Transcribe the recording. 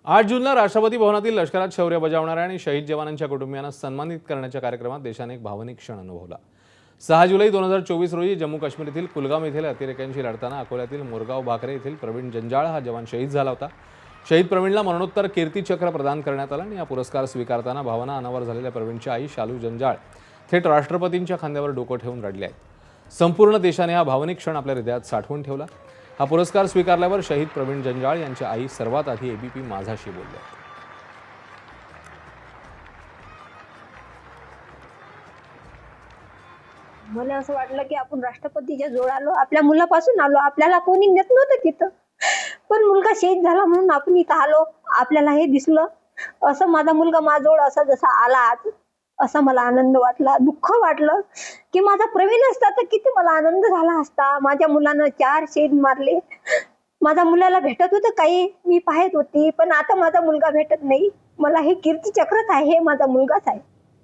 8 जूनला राष्ट्रपती भवनातील लष्करात शौर्य बजावणाऱ्या आणि शहीद जवानांच्या कुटुंबियांना सन्मानित करण्याच्या कार्यक्रमात देशाने एक भावनिक क्षण अनुभवला। 6 जुलै 2024 रोजी जम्मू काश्मीरतील कुलगाम येथील अतिरेक्यांशी लढताना अकोल्यातील मोरगाव भाकरे येथील प्रवीण जंजाळ हा जवान शहीद झाला होता। शहीद प्रवीणला मरणोत्तर कीर्ती चक्र प्रदान करण्यात आला आणि हा पुरस्कार स्वीकारताना भावना अनावर झालेल्या प्रवीणची आई शालू जंजाळ थेट राष्ट्रपतींच्या खांद्यावर डोकं ठेवून रडली आहे। संपूर्ण देशाने हा भावनिक क्षण आपल्या हृदयात साठवून ठेवला। हा पुरस्कार स्वीकारल्यावर शहीद प्रवीण जंजाळ यांच्या आई सर्वात आधी एबीपी माझाशी बोलल्या। मला असं वाटलं की आपण राष्ट्रपतीच्या जवळ आलो, आपल्या मुलापासून आलो, आपल्याला कोणी नेत नव्हतं तिथं, पण मुलगा शहीद झाला म्हणून आपण इथं आलो, आपल्याला हे दिसलं। असं माझा मुलगा माझ्याजवळ असा जसा आला आज, असा मला आनंद वाटला, दुःख वाटलं की माझा प्रवीण असता तर किती मला आनंद झाला असता। माझ्या मुलानं 4 शहीद मारले, माझ्या मुलाला भेटत होतं काही, मी पाहत होती, पण आता माझा मुलगा भेटत नाही। मला हे कीर्ती चक्रच आहे, हे माझा मुलगाच आहे।